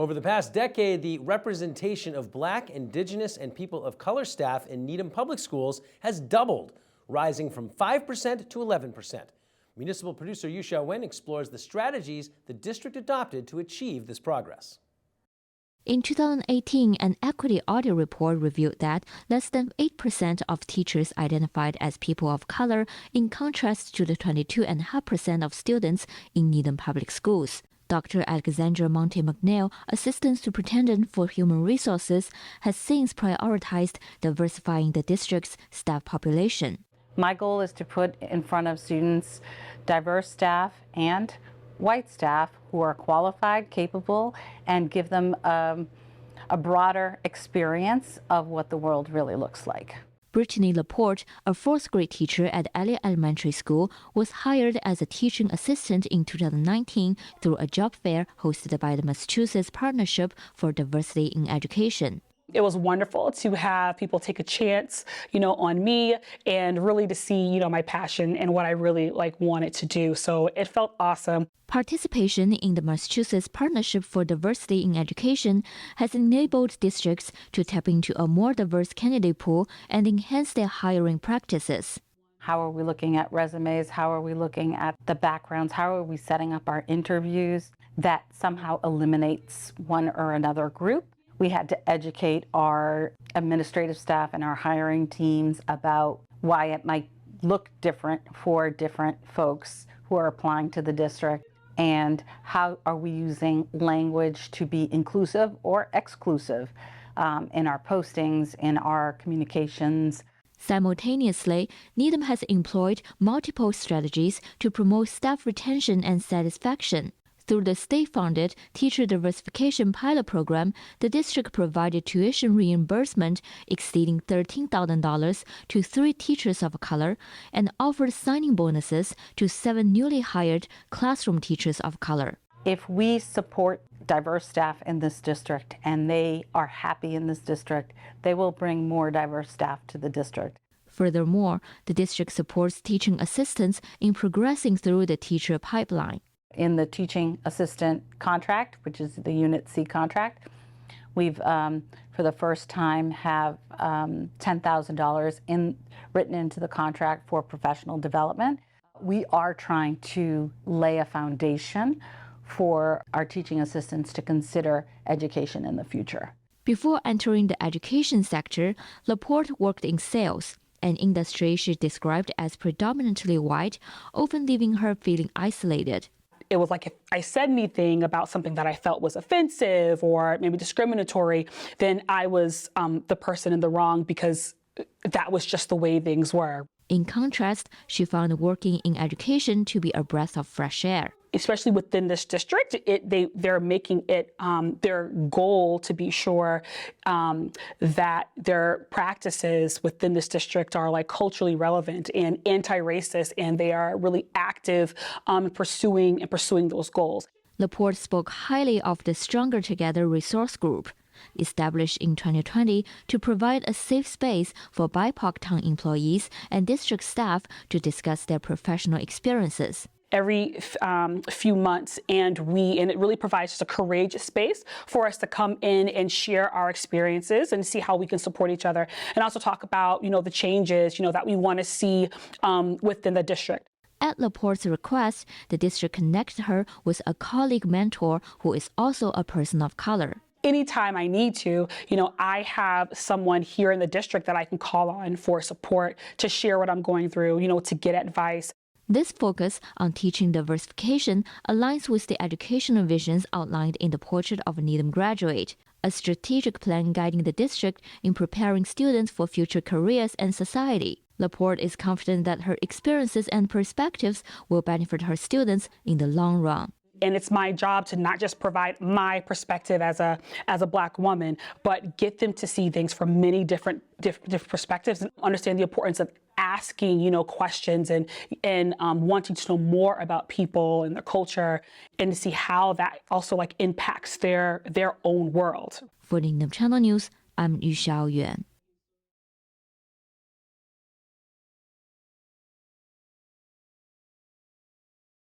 Over the past decade, the representation of Black, Indigenous, and people of color staff in Needham Public Schools has doubled, rising from 5% to 11%. Municipal producer Yu Xiaowen explores the strategies the district adopted to achieve this progress. In 2018, an equity audit report revealed that less than 8% of teachers identified as people of color, in contrast to the 22.5% of students in Needham Public Schools. Dr. Alexandra Monte McNeil, Assistant Superintendent for Human Resources, has since prioritized diversifying the district's staff population. My goal is to put in front of students diverse staff and white staff who are qualified, capable, and give them a broader experience of what the world really looks like. Brittany Laporte, a fourth-grade teacher at Elliott Elementary School, was hired as a teaching assistant in 2019 through a job fair hosted by the Massachusetts Partnership for Diversity in Education. It was wonderful to have people take a chance, on me and really to see, my passion and what I really wanted to do. So it felt awesome. Participation in the Massachusetts Partnership for Diversity in Education has enabled districts to tap into a more diverse candidate pool and enhance their hiring practices. How are we looking at resumes? How are we looking at the backgrounds? How are we setting up our interviews that somehow eliminates one or another group? We had to educate our administrative staff and our hiring teams about why it might look different for different folks who are applying to the district, and how are we using language to be inclusive or exclusive in our postings, in our communications. Simultaneously, Needham has employed multiple strategies to promote staff retention and satisfaction. Through the state-funded Teacher Diversification Pilot Program, the district provided tuition reimbursement exceeding $13,000 to 3 teachers of color and offered signing bonuses to 7 newly hired classroom teachers of color. If we support diverse staff in this district and they are happy in this district, they will bring more diverse staff to the district. Furthermore, the district supports teaching assistants in progressing through the teacher pipeline. In the teaching assistant contract, which is the Unit C contract, we've, for the first time, have $10,000 written into the contract for professional development. We are trying to lay a foundation for our teaching assistants to consider education in the future. Before entering the education sector, Laporte worked in sales, an industry she described as predominantly white, often leaving her feeling isolated. It was like if I said anything about something that I felt was offensive or maybe discriminatory, then I was the person in the wrong because that was just the way things were. In contrast, she found working in education to be a breath of fresh air. Especially within this district, they're making it their goal to be sure that their practices within this district are culturally relevant and anti-racist, and they are really active pursuing those goals. Laporte spoke highly of the Stronger Together resource group, established in 2020 to provide a safe space for BIPOC town employees and district staff to discuss their professional experiences. Every few months, and it really provides just a courageous space for us to come in and share our experiences and see how we can support each other, and also talk about the changes that we want to see within the district. At Laporte's request, the district connected her with a colleague mentor who is also a person of color. Anytime I need to, I have someone here in the district that I can call on for support, to share what I'm going through, to get advice. This focus on teaching diversification aligns with the educational visions outlined in the Portrait of a Needham Graduate, a strategic plan guiding the district in preparing students for future careers and society. Laporte is confident that her experiences and perspectives will benefit her students in the long run. And it's my job to not just provide my perspective as a Black woman, but get them to see things from many different perspectives and understand the importance of asking, questions and wanting to know more about people and their culture, and to see how that also impacts their own world. For Needham Channel News, I'm Yu Xiaoyuan.